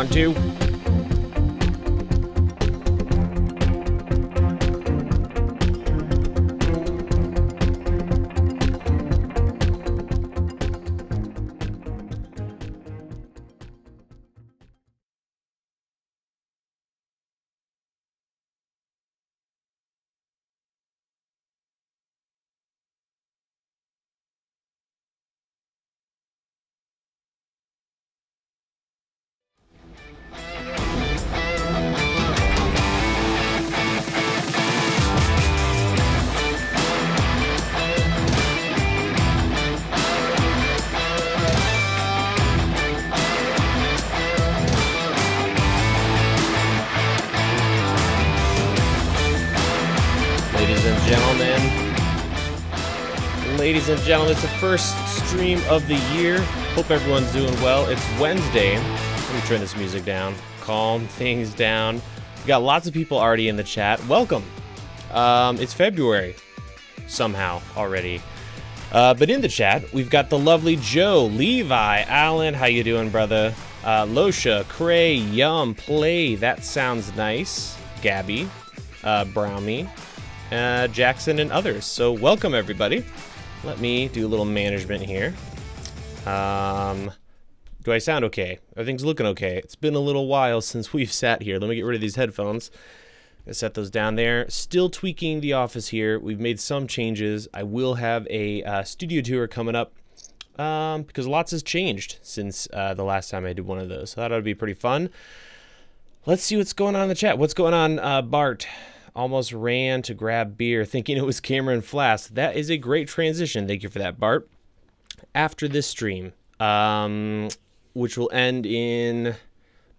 1, 2. Ladies and gentlemen, it's the first stream of the year. Hope everyone's doing well. It's Wednesday. Let me turn this music down. Calm things down. We got lots of people already in the chat. Welcome. It's February somehow already. But in the chat, we've got the lovely Joe, Levi, Alan. How you doing, brother? Losha, Cray, Yum, Play. That sounds nice. Gabby, Brownie, Jackson, and others. So welcome, everybody. Let me do a little management here. Do I sound okay? Are things looking okay? It's been a little while since we've sat here. Let me get rid of these headphones. Gonna set those down there. Still tweaking the office here. We've made some changes. I will have a studio tour coming up because lots has changed since the last time I did one of those. So that ought to be pretty fun. Let's see what's going on in the chat. What's going on, Bart? Almost ran to grab beer thinking it was Cameron Flask. That is a great transition. Thank you for that, Bart. After this stream, which will end in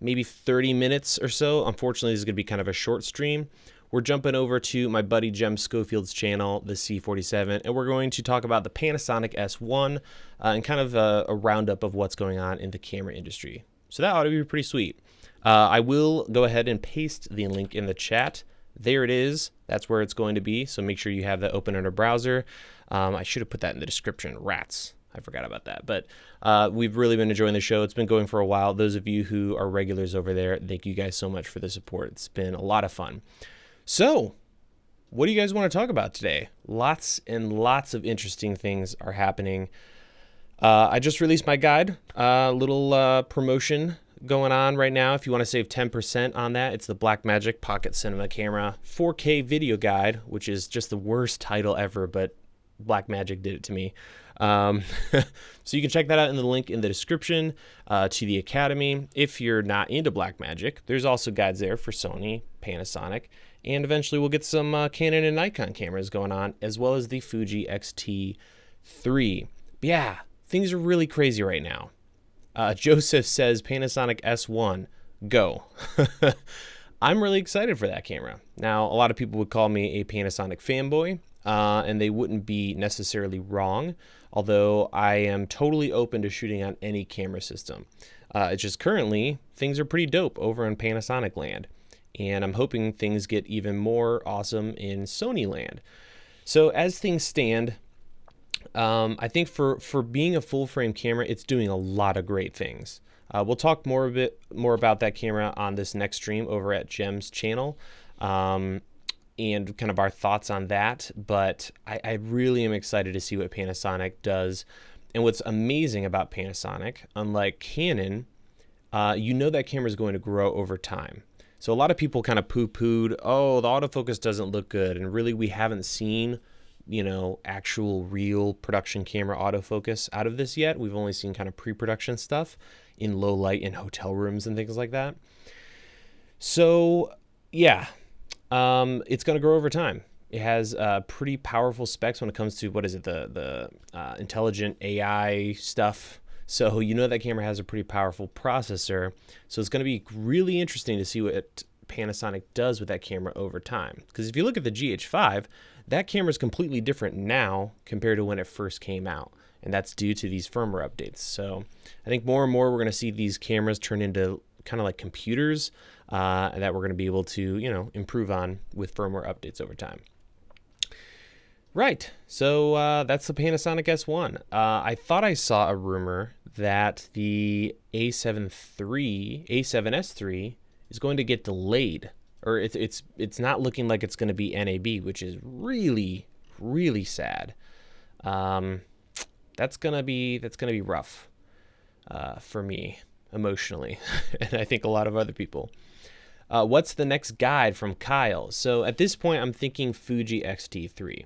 maybe 30 minutes or so. Unfortunately, this is going to be kind of a short stream. We're jumping over to my buddy Jem Schofield's channel, the C47, and we're going to talk about the Panasonic S1 and kind of a roundup of what's going on in the camera industry. So that ought to be pretty sweet. I will go ahead and paste the link in the chat. There it is. That's where it's going to be. So make sure you have that open in a browser. I should have put that in the description. Rats. I forgot about that. But we've really been enjoying the show. It's been going for a while. Those of you who are regulars over there, thank you guys so much for the support. It's been a lot of fun. So what do you guys want to talk about today? Lots and lots of interesting things are happening. I just released my guide, little promotion going on right now. If you want to save 10% on that, it's the Blackmagic Pocket Cinema Camera 4K video guide, which is just the worst title ever, but Blackmagic did it to me. So you can check that out in the link in the description to the Academy. If you're not into Blackmagic, there's also guides there for Sony, Panasonic, and eventually we'll get some Canon and Nikon cameras going on, as well as the Fuji X-T3. But yeah, things are really crazy right now. Joseph says Panasonic S1, go. I'm really excited for that camera. Now, a lot of people would call me a Panasonic fanboy, and they wouldn't be necessarily wrong, although I am totally open to shooting on any camera system. It's just currently, things are pretty dope over in Panasonic land, and I'm hoping things get even more awesome in Sony land. So as things stand, I think for being a full frame camera, it's doing a lot of great things. We'll talk a bit more about that camera on this next stream over at Jem's channel, and kind of our thoughts on that. But I really am excited to see what Panasonic does. And what's amazing about Panasonic, unlike Canon, you know that camera is going to grow over time. So a lot of people kind of poo-pooed, oh, the autofocus doesn't look good. And really, we haven't seen, you know, actual real production camera autofocus out of this yet. We've only seen kind of pre-production stuff in low light in hotel rooms and things like that. So yeah, it's going to grow over time. It has pretty powerful specs when it comes to, what is it, the intelligent AI stuff. So you know that camera has a pretty powerful processor. So it's going to be really interesting to see what Panasonic does with that camera over time. Because if you look at the GH5, that camera is completely different now compared to when it first came out. And that's due to these firmware updates. So I think more and more we're going to see these cameras turn into kind of like computers that we're going to be able to, you know, improve on with firmware updates over time. Right. So that's the Panasonic S1. I thought I saw a rumor that the A7S3 is going to get delayed, or it's not looking like it's going to be NAB, which is really sad. That's gonna be rough for me emotionally, and I think a lot of other people. What's the next guide from Kyle? So at this point, I'm thinking Fuji X-T3.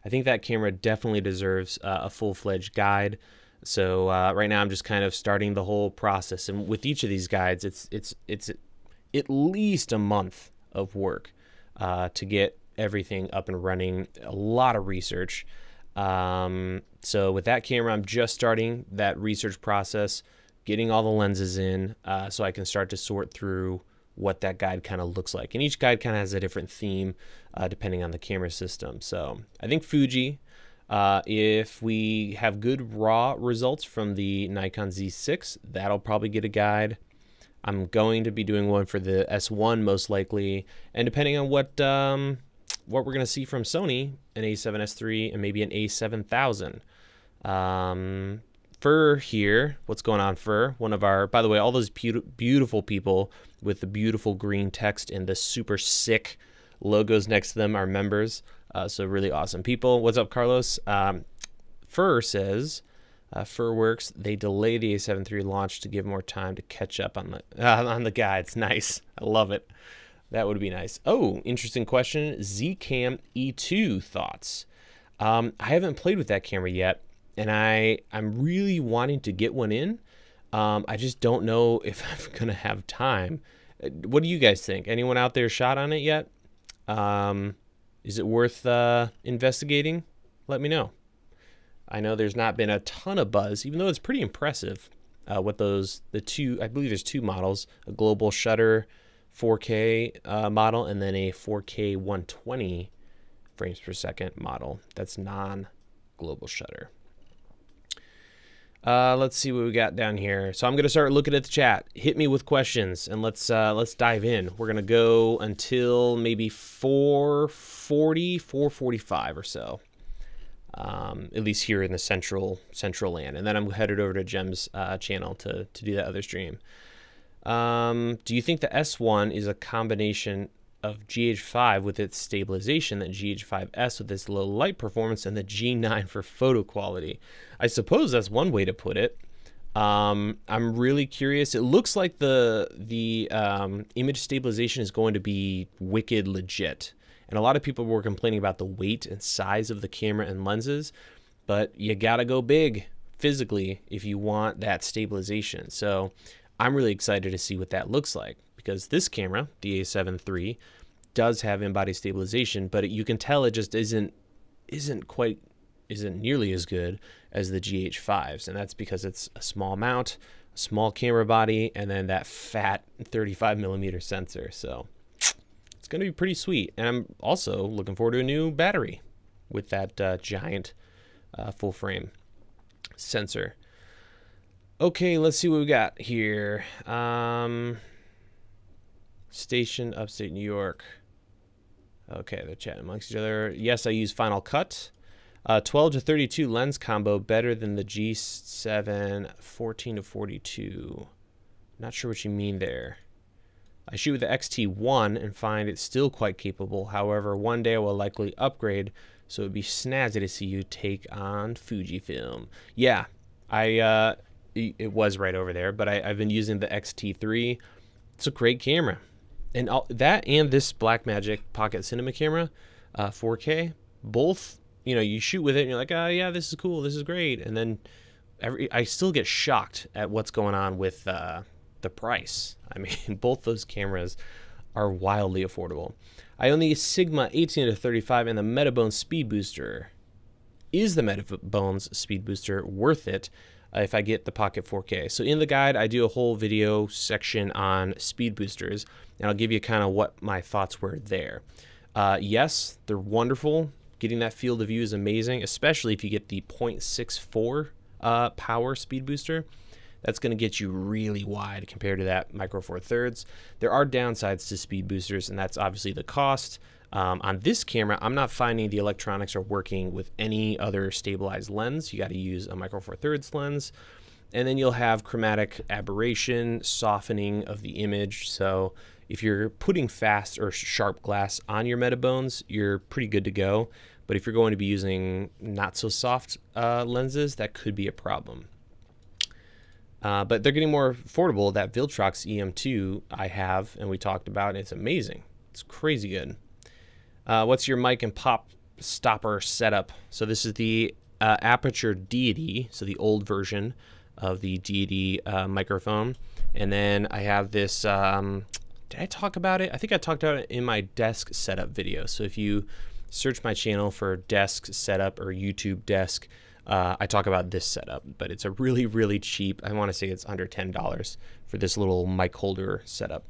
I think that camera definitely deserves a full-fledged guide. So right now I'm just kind of starting the whole process, and with each of these guides, it's at least a month of work to get everything up and running. A lot of research. So with that camera, I'm just starting that research process, getting all the lenses in, so I can start to sort through what that guide kind of looks like. And each guide kind of has a different theme depending on the camera system. So I think Fuji, if we have good raw results from the Nikon Z6, that'll probably get a guide. I'm going to be doing one for the S1 most likely, and depending on what we're going to see from Sony, an A7S3 and maybe an A7000. Fur here, what's going on, Fur? One of our, by the way, all those beautiful people with the beautiful green text and the super sick logos next to them are members. So really awesome people. What's up, Carlos? Fur says, Fur Works, they delay the A7 III launch to give more time to catch up on the guides. Nice. I love it. That would be nice. Oh, interesting question. Zcam E2 thoughts. I haven't played with that camera yet, and I'm really wanting to get one in. I just don't know if I'm going to have time. What do you guys think? Anyone out there shot on it yet? Is it worth investigating? Let me know. I know there's not been a ton of buzz, even though it's pretty impressive what I believe there's two models, a global shutter 4K model and then a 4K 120 frames per second model. That's non-global shutter. Let's see what we got down here. So I'm going to start looking at the chat. Hit me with questions and let's dive in. We're going to go until maybe 4:40, 4:45 or so. At least here in the central land, and then I'm headed over to Jem's channel to do that other stream. Do you think the S1 is a combination of GH5 with its stabilization, that GH5S with its low light performance, and the G9 for photo quality? I suppose that's one way to put it. I'm really curious. It looks like the image stabilization is going to be wicked legit. And a lot of people were complaining about the weight and size of the camera and lenses, but you gotta go big physically if you want that stabilization. So I'm really excited to see what that looks like, because this camera, the A7 III, does have in-body stabilization, but you can tell it just isn't nearly as good as the GH5s, and that's because it's a small mount, a small camera body, and then that fat 35mm sensor. So it's going to be pretty sweet. And I'm also looking forward to a new battery with that giant full frame sensor. Okay, let's see what we got here. Station, upstate New York. Okay, they're chatting amongst each other. Yes, I use Final Cut. 12 to 32 lens combo better than the G7 14 to 42. Not sure what you mean there. I shoot with the XT1 and find it still quite capable. However, one day I will likely upgrade, so it would be snazzy to see you take on Fujifilm. Yeah, it was right over there, but I've been using the XT3. It's a great camera. And that and this Blackmagic Pocket Cinema camera, 4K, both, you shoot with it and you're like, oh yeah, this is cool, this is great. And then I still get shocked at what's going on with the price. I mean, both those cameras are wildly affordable. I own the Sigma 18 to 35 and the Metabones Speed Booster. Is the Metabones Speed Booster worth it if I get the Pocket 4K? So in the guide, I do a whole video section on speed boosters, and I'll give you kind of what my thoughts were there. Yes, they're wonderful. Getting that field of view is amazing, especially if you get the 0.64 power speed booster. That's going to get you really wide compared to that Micro Four Thirds. There are downsides to speed boosters, and that's obviously the cost. On this camera, I'm not finding the electronics are working with any other stabilized lens. You got to use a micro four thirds lens. And then you'll have chromatic aberration, softening of the image. So if you're putting fast or sharp glass on your Metabones, you're pretty good to go. But if you're going to be using not so soft lenses, that could be a problem. But they're getting more affordable. That Viltrox EM2 I have, and we talked about, it's amazing. It's crazy good. What's your mic and pop stopper setup? So this is the Aperture Deity, so the old version of the Deity microphone. And then I have this, did I talk about it? I think I talked about it in my desk setup video. So if you search my channel for desk setup or YouTube desk, I talk about this setup, but it's a really, really cheap, I want to say it's under $10 for this little mic holder setup.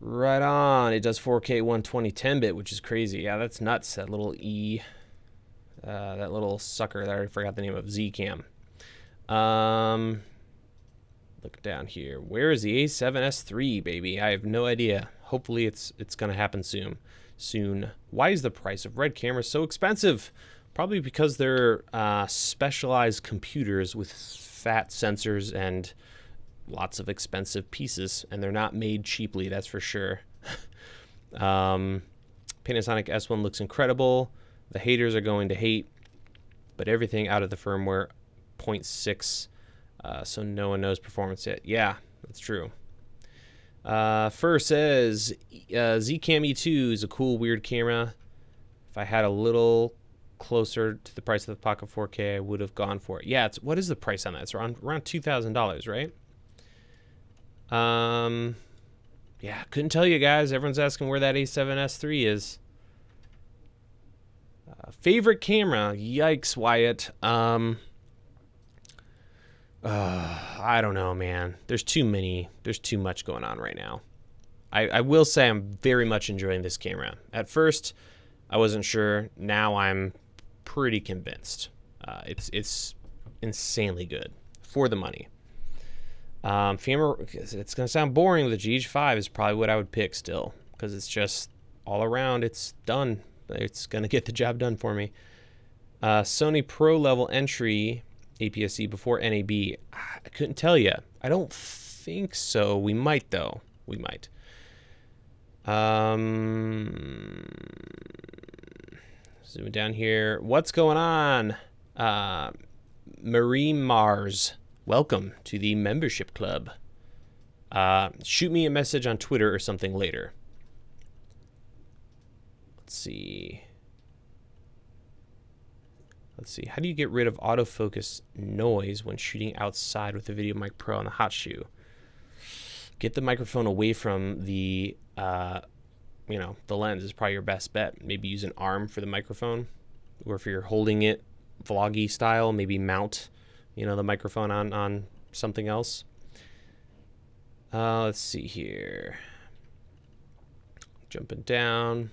Right on. It does 4K 120 10-bit, which is crazy. Yeah, that's nuts. That little that little sucker that I already forgot the name of, Zcam. Look down here. Where is the A7S III, baby? I have no idea. Hopefully it's going to happen soon. Why is the price of Red cameras so expensive? Probably because they're specialized computers with fat sensors and lots of expensive pieces, and they're not made cheaply, that's for sure. Panasonic S1 looks incredible. The haters are going to hate, but everything out of the firmware 0.6, so no one knows performance yet. Yeah, that's true. Fur says Zcam E2 is a cool, weird camera. If I had a little closer to the price of the Pocket 4K, I would have gone for it. Yeah, what is the price on that? It's around $2,000, right? Yeah, couldn't tell you guys. Everyone's asking where that A7S III is. Favorite camera? Yikes, Wyatt. I don't know, man. There's too much going on right now. I will say I'm very much enjoying this camera. At first, I wasn't sure. Now I'm pretty convinced. It's insanely good for the money. It's going to sound boring, but the GH5 is probably what I would pick still, because it's just all around, it's done. It's going to get the job done for me. Sony Pro level entry APS-C before NAB. I couldn't tell you. I don't think so. We might, though. We might. Zoom down here. What's going on? Marie Mars. Welcome to the membership club. Shoot me a message on Twitter or something later. Let's see. How do you get rid of autofocus noise when shooting outside with the VideoMic Pro on the hot shoe? Get the microphone away from the, the lens is probably your best bet. Maybe use an arm for the microphone, or if you're holding it vloggy style, maybe mount the microphone on something else. Let's see here. Jumping down.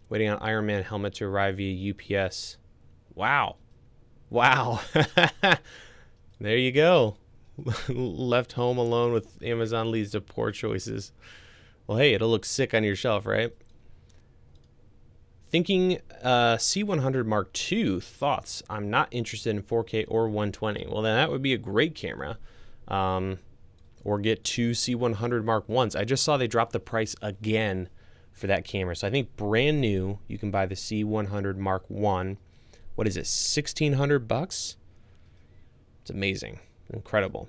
Waiting on Iron Man helmet to arrive via UPS. Wow. There you go. Left home alone with Amazon leads to poor choices. Well, hey, it'll look sick on your shelf, right? Thinking C100 Mark II, thoughts? I'm not interested in 4K or 120. Well, then that would be a great camera. Or get two C100 Mark Is. I just saw they dropped the price again for that camera. So I think brand new, you can buy the C100 Mark I. What is it, $1,600? It's amazing, incredible.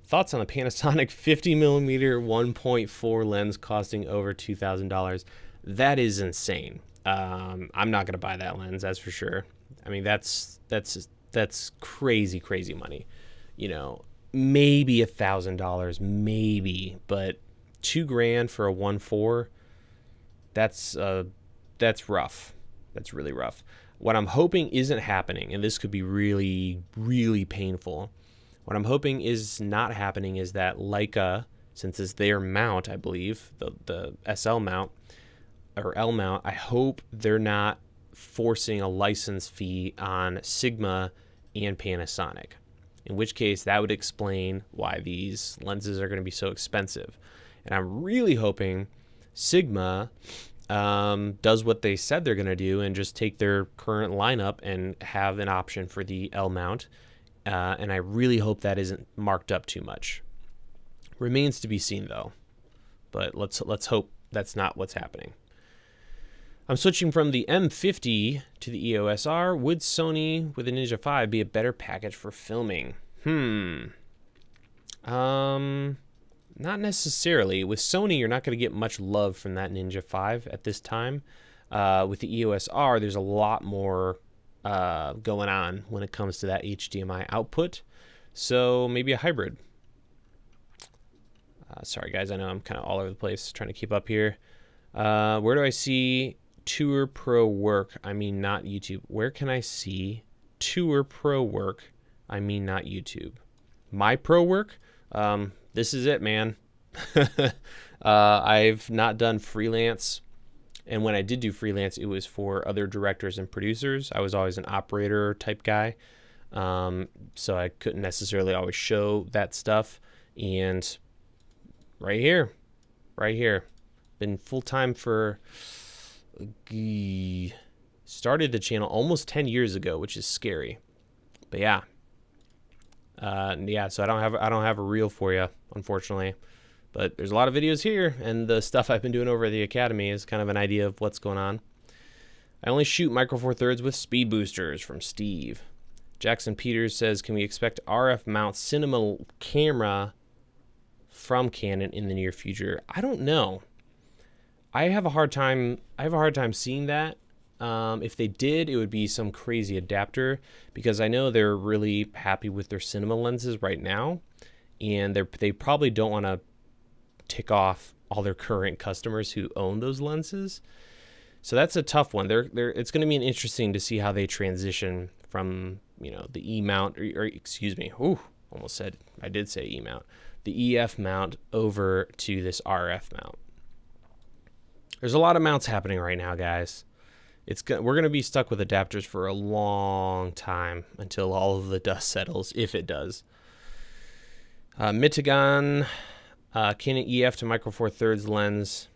Thoughts on the Panasonic 50mm 1.4 lens costing over $2,000? That is insane. I'm not gonna buy that lens, that's for sure. I mean, that's crazy, crazy money. Maybe $1,000, maybe, but $2,000 for a 1.4. That's rough. That's really rough. What I'm hoping isn't happening, and this could be really, really painful. What I'm hoping is not happening is that Leica, since it's their mount, I believe, the SL mount or L mount, I hope they're not forcing a license fee on Sigma and Panasonic. In which case, that would explain why these lenses are going to be so expensive. And I'm really hoping Sigma does what they said they're going to do and just take their current lineup and have an option for the L mount. And I really hope that isn't marked up too much. Remains to be seen though, but let's hope that's not what's happening. I'm switching from the M50 to the EOS R. Would Sony with a Ninja 5 be a better package for filming? Not necessarily. With Sony, you're not going to get much love from that Ninja 5 at this time. With the EOS R, there's a lot more going on when it comes to that HDMI output. So maybe a hybrid. Sorry, guys. I know I'm kind of all over the place trying to keep up here. Where do I see Tour Pro work? I mean, not YouTube. Where can I see Tour Pro work? I mean, not YouTube. My pro work? This is it, man. I've not done freelance. And when I did do freelance, it was for other directors and producers. I was always an operator type guy. So I couldn't necessarily always show that stuff. And right here. Been full-time for... started the channel almost 10 years ago, which is scary. But yeah. So I don't have a reel for you, unfortunately. But there's a lot of videos here, and the stuff I've been doing over at the Academy is kind of an idea of what's going on. I only shoot Micro Four Thirds with speed boosters, from Steve. Jackson Peters says, can we expect RF mount cinema camera from Canon in the near future? I don't know. I have a hard time seeing that. If they did, it would be some crazy adapter, because I know they're really happy with their cinema lenses right now, and they probably don't want to tick off all their current customers who own those lenses. So that's a tough one. It's going to be interesting to see how they transition from, you know, the E mount, or excuse me, I did say E mount, the EF mount over to this RF mount. There's a lot of mounts happening right now, guys. We're going to be stuck with adapters for a long time until all of the dust settles, if it does. Mitigan, Canon EF to Micro Four Thirds lens.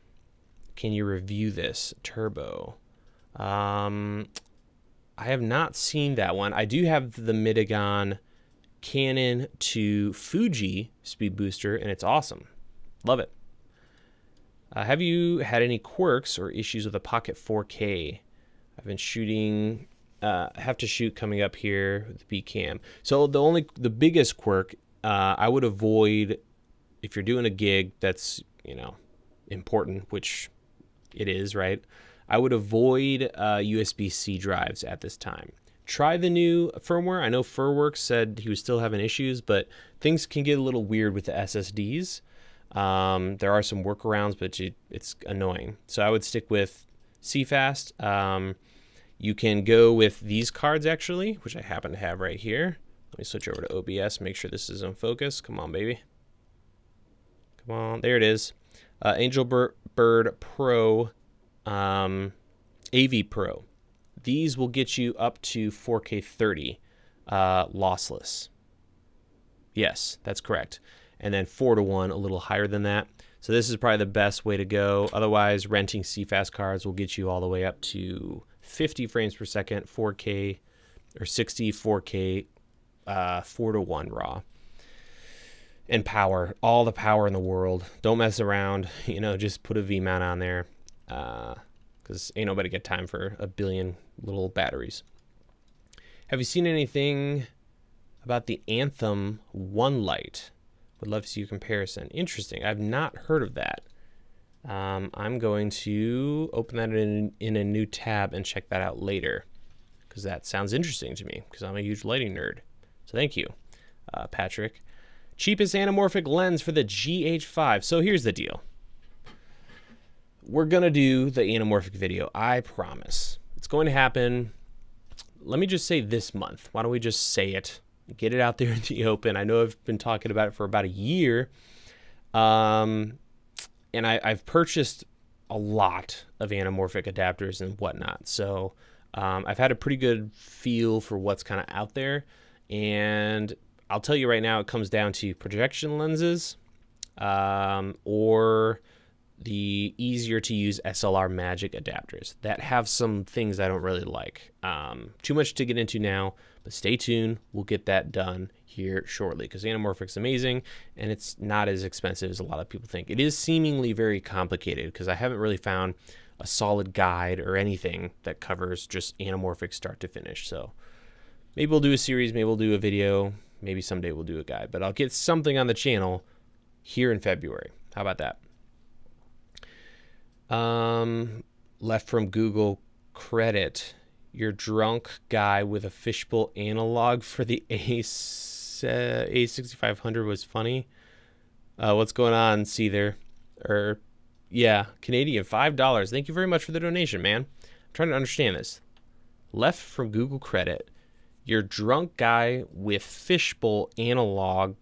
Can you review this? Turbo. I have not seen that one. I do have the Mitigan Canon to Fuji speed booster, and it's awesome. Love it. Have you had any quirks or issues with a Pocket 4K? I've been shooting, have to shoot coming up here with the B cam. So the biggest quirk, I would avoid, if you're doing a gig that's, you know, important, which it is, right? I would avoid USB-C drives at this time. Try the new firmware. I know Furworks said he was still having issues, but things can get a little weird with the SSDs. There are some workarounds, but it's annoying. So I would stick with CFast. You can go with these cards, actually, which I happen to have right here. Let me switch over to OBS, make sure this is in focus. Come on, baby. Come on, there it is. Angel Bird Pro, AV Pro. These will get you up to 4K 30 lossless. Yes, that's correct. And then 4:1, a little higher than that. So this is probably the best way to go. Otherwise, renting CFast cards will get you all the way up to 50 frames per second, 4K, or 60, 4K, 4:1 raw. And power, all the power in the world. Don't mess around, you know, just put a V-mount on there, because ain't nobody got time for a billion little batteries. Have you seen anything about the Anthem One Light? Would love to see a comparison. Interesting. I've not heard of that. I'm going to open that in a new tab and check that out later, because that sounds interesting to me, because I'm a huge lighting nerd. So thank you, Patrick. Cheapest anamorphic lens for the GH5. So here's the deal. We're going to do the anamorphic video. I promise. It's going to happen. Let me just say this month. Why don't we just say it? Get it out there in the open. I know I've been talking about it for about a year. And I've purchased a lot of anamorphic adapters and whatnot. So I've had a pretty good feel for what's kind of out there. And I'll tell you right now, it comes down to projection lenses or the easier to use SLR Magic adapters that have some things I don't really like. Too much to get into now, but stay tuned. We'll get that done here shortly because anamorphic's amazing and it's not as expensive as a lot of people think. It is seemingly very complicated because I haven't really found a solid guide or anything that covers just anamorphic start to finish. So maybe we'll do a series, maybe we'll do a video, maybe someday we'll do a guide, but I'll get something on the channel here in February. How about that? Left from Google credit. You're drunk guy with a fishbowl analog for the A6500 was funny. What's going on, Seether? Yeah, Canadian, $5. Thank you very much for the donation, man. I'm trying to understand this. Left from Google credit. You're drunk guy with fishbowl analog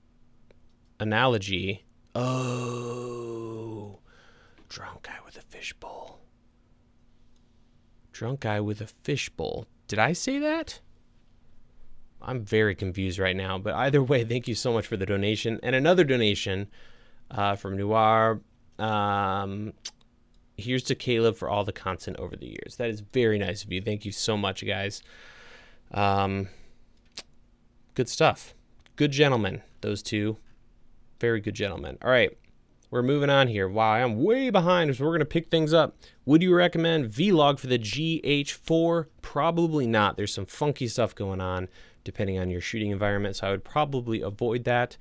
analogy. Oh, drunk guy with a fishbowl. Drunk guy with a fishbowl. Did I say that? I'm very confused right now, but either way, thank you so much for the donation. And another donation from Noir. Here's to Caleb for all the content over the years. That is very nice of you. Thank you so much, guys. Good stuff. Good gentlemen, those two. Very good gentlemen. All right. We're moving on here. Wow, I'm way behind, so we're going to pick things up. Would you recommend Vlog for the GH4? Probably not. There's some funky stuff going on depending on your shooting environment, so I would probably avoid that.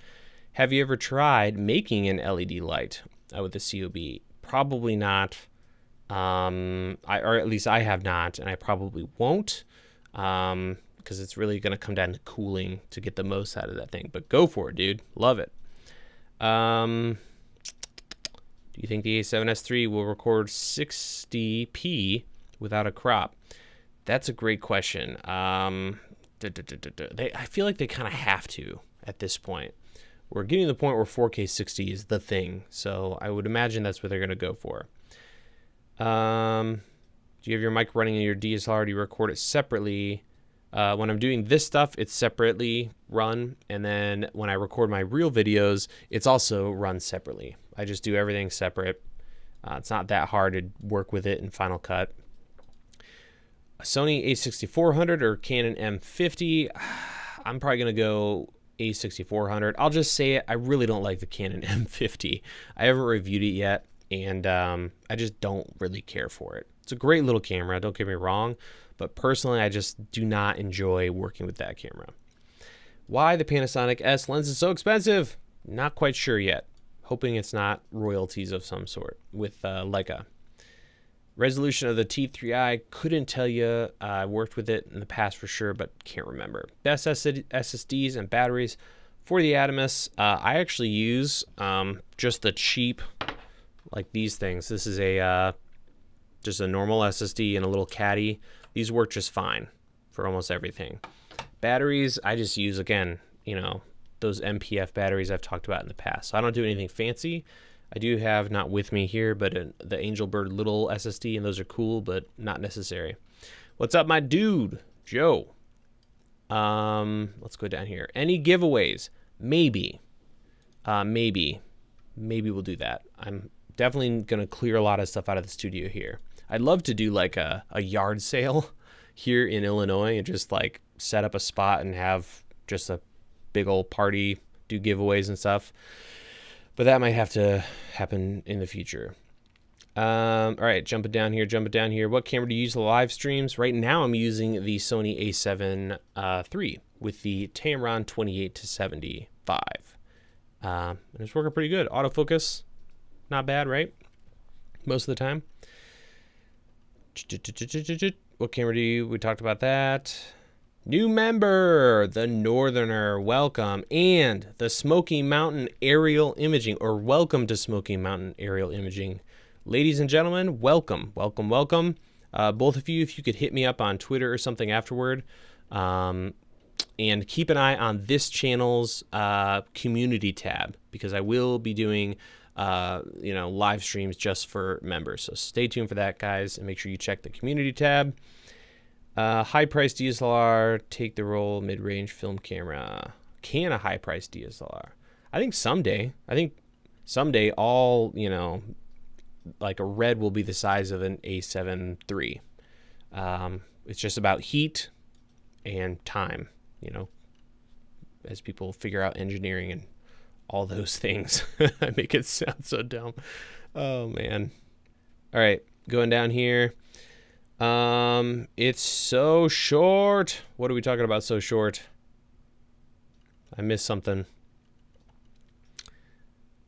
Have you ever tried making an LED light with the COB? Probably not. Or at least I have not, and I probably won't because it's really going to come down to cooling to get the most out of that thing. But go for it, dude. Love it. Do you think the A7S III will record 60p without a crop? That's a great question. I feel like they kind of have to at this point. We're getting to the point where 4K 60 is the thing, so I would imagine that's what they're going to go for. Do you have your mic running in your DSLR? Do you record it separately? When I'm doing this stuff, it's separately run, and then when I record my real videos, it's also run separately. I just do everything separate. It's not that hard to work with it in Final Cut. A Sony A6400 or Canon M50? I'm probably going to go A6400. I'll just say it, I really don't like the Canon M50. I haven't reviewed it yet, and I just don't really care for it. It's a great little camera, don't get me wrong, but personally, I just do not enjoy working with that camera. Why the Panasonic S lens is so expensive? Not quite sure yet. Hoping it's not royalties of some sort with Leica. Resolution of the T3i, couldn't tell you. I worked with it in the past for sure, but can't remember. Best SSDs and batteries for the Adamus. I actually use just the cheap, like these things. This is a just a normal SSD and a little caddy. These work just fine for almost everything. Batteries, I just use, again, you know, those MPF batteries I've talked about in the past. So I don't do anything fancy. I do have, not with me here, but the Angelbird little SSD, and those are cool, but not necessary. What's up, my dude? Joe. Let's go down here. Any giveaways? Maybe. Maybe we'll do that. I'm definitely going to clear a lot of stuff out of the studio here. I'd love to do like a yard sale here in Illinois and just like set up a spot and have just a big old party, do giveaways and stuff. But that might have to happen in the future. All right, jumping down here. What camera do you use for live streams? Right now I'm using the Sony a7 III with the Tamron 28-75. And it's working pretty good. Autofocus, not bad, right? Most of the time. What camera do you, we talked about that. New member, the Northerner, welcome. And the Smoky Mountain Aerial Imaging, or welcome to Smoky Mountain Aerial Imaging. Ladies and gentlemen, welcome, welcome, welcome. Both of you, if you could hit me up on Twitter or something afterward. And keep an eye on this channel's community tab, because I will be doing you know, live streams just for members. So stay tuned for that, guys, and make sure you check the community tab. High-priced DSLR, take the role, mid-range film camera. Can a high-priced DSLR? I think someday. All, you know, like a red will be the size of an A7 III. It's just about heat and time, you know, as people figure out engineering and all those things. I make it sound so dumb. Oh man. All right, going down here. It's so short. What are we talking about so short? I missed something.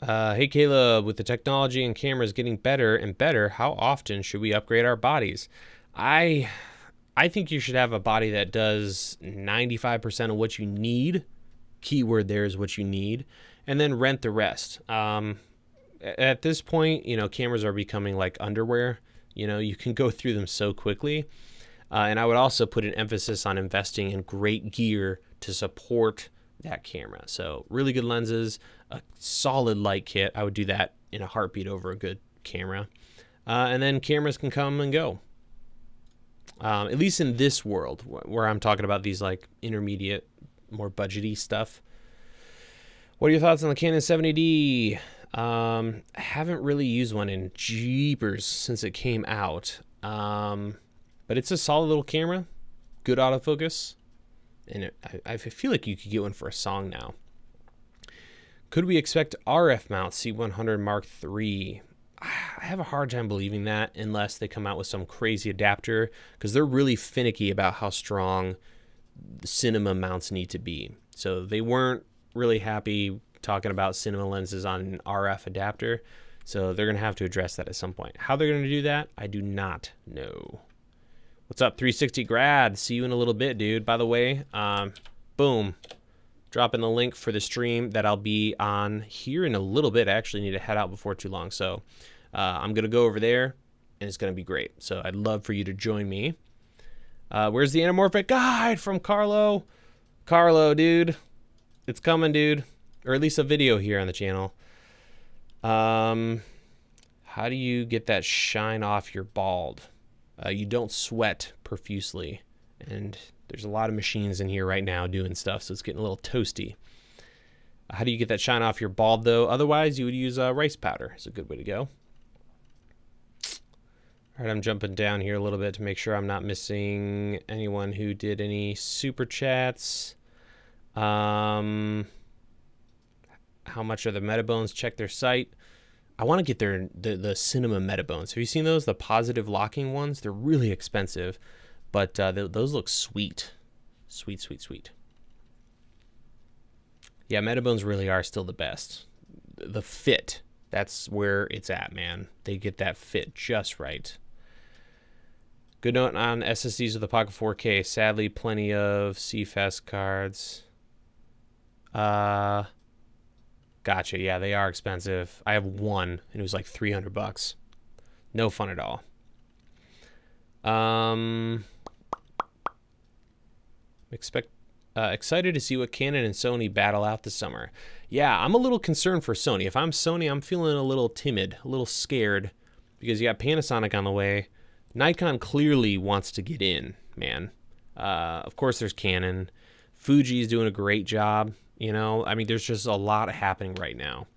Hey Caleb, with the technology and cameras getting better and better, how often should we upgrade our bodies? I think you should have a body that does 95% of what you need. Keyword there is what you need, and then rent the rest. At this point, you know, cameras are becoming like underwear. You know, you can go through them so quickly. And I would also put an emphasis on investing in great gear to support that camera. So really good lenses, a solid light kit. I would do that in a heartbeat over a good camera. And then cameras can come and go. At least in this world where I'm talking about these like intermediate, more budgety stuff. What are your thoughts on the Canon 70D? I haven't really used one in jeepers since it came out. But it's a solid little camera, good autofocus. And I feel like you could get one for a song now. Could we expect RF mount C100 Mark III? I have a hard time believing that unless they come out with some crazy adapter, because they're really finicky about how strong the cinema mounts need to be. So they weren't really happy talking about cinema lenses on an RF adapter. So they're going to have to address that at some point. How they're going to do that, I do not know. What's up, 360 grad? See you in a little bit, dude. By the way, boom. Dropping the link for the stream that I'll be on here in a little bit. I actually need to head out before too long. So I'm going to go over there, and it's going to be great. So I'd love for you to join me. Where's the anamorphic guide from Carlo? Carlo, dude. It's coming, dude. Or at least a video here on the channel. How do you get that shine off your bald? You don't sweat profusely. And there's a lot of machines in here right now doing stuff, so it's getting a little toasty. How do you get that shine off your bald, though? Otherwise, you would use rice powder. It's a good way to go. All right, I'm jumping down here a little bit to make sure I'm not missing anyone who did any super chats. How much are the Metabones? Check their site. I want to get the cinema Metabones. Have you seen those? The positive locking ones? They're really expensive, but those look sweet. Sweet, sweet, sweet. Yeah, Metabones really are still the best. The fit, that's where it's at, man. They get that fit just right. Good note on SSDs with the Pocket 4K. Sadly, plenty of CFast cards. Gotcha. Yeah, they are expensive. I have one, and it was like $300. No fun at all. Excited to see what Canon and Sony battle out this summer. Yeah, I'm a little concerned for Sony. If I'm Sony, I'm feeling a little timid, a little scared, because you got Panasonic on the way. Nikon clearly wants to get in, man. Of course, there's Canon. Fuji's doing a great job. You know, I mean, there's just a lot happening right now.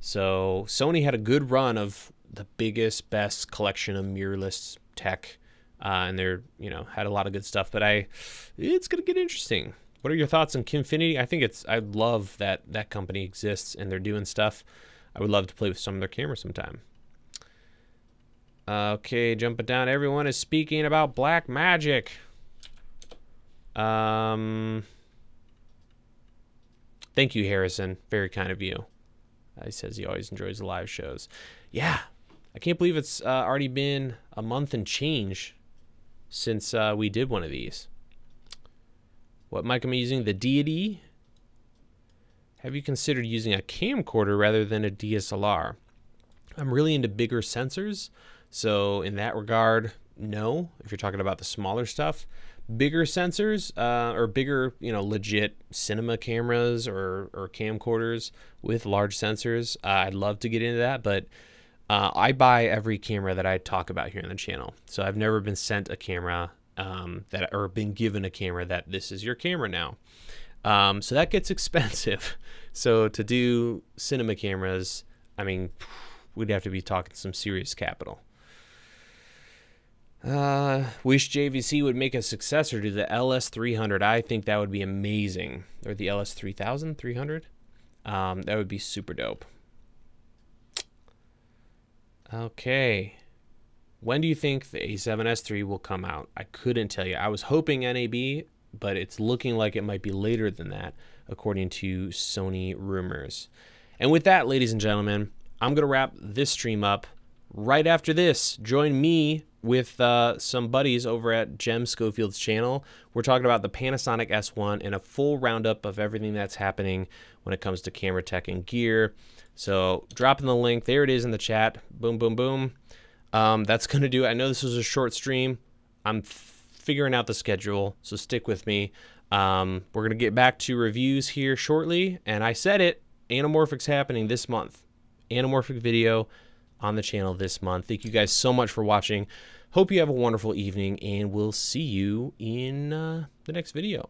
So Sony had a good run of the biggest, best collection of mirrorless tech, and they're, you know, had a lot of good stuff. But it's gonna get interesting. What are your thoughts on Kinfinity? I love that that company exists and they're doing stuff. I would love to play with some of their cameras sometime. Okay, jumping down. Everyone is speaking about Black Magic. Thank you, Harrison. Very kind of you. He says he always enjoys the live shows. Yeah, I can't believe it's already been a month and change since we did one of these. What mic am I using? The Deity. Have you considered using a camcorder rather than a DSLR? I'm really into bigger sensors, so in that regard, no. If you're talking about the smaller stuff, bigger sensors or bigger, you know, legit cinema cameras or camcorders with large sensors, I'd love to get into that, but I buy every camera that I talk about here on the channel. So I've never been sent a camera or been given a camera that this is your camera now. So that gets expensive. So to do cinema cameras, I mean, we'd have to be talking some serious capital. Wish JVC would make a successor to the LS300. I think that would be amazing. Or the LS3000, 300. That would be super dope. Okay. When do you think the A7S III will come out? I couldn't tell you. I was hoping NAB, but it's looking like it might be later than that, according to Sony rumors. And with that, ladies and gentlemen, I'm going to wrap this stream up. Right after this, join me with some buddies over at Jem Schofield's channel. We're talking about the Panasonic S1 and a full roundup of everything that's happening when it comes to camera tech and gear. So dropping the link, there it is in the chat. Boom, boom, boom. That's going to do it. I know this was a short stream. I'm figuring out the schedule, so stick with me. We're going to get back to reviews here shortly, and I said it, Anamorphic's happening this month. Anamorphic video on the channel this month. Thank you guys so much for watching. Hope you have a wonderful evening, and we'll see you in the next video.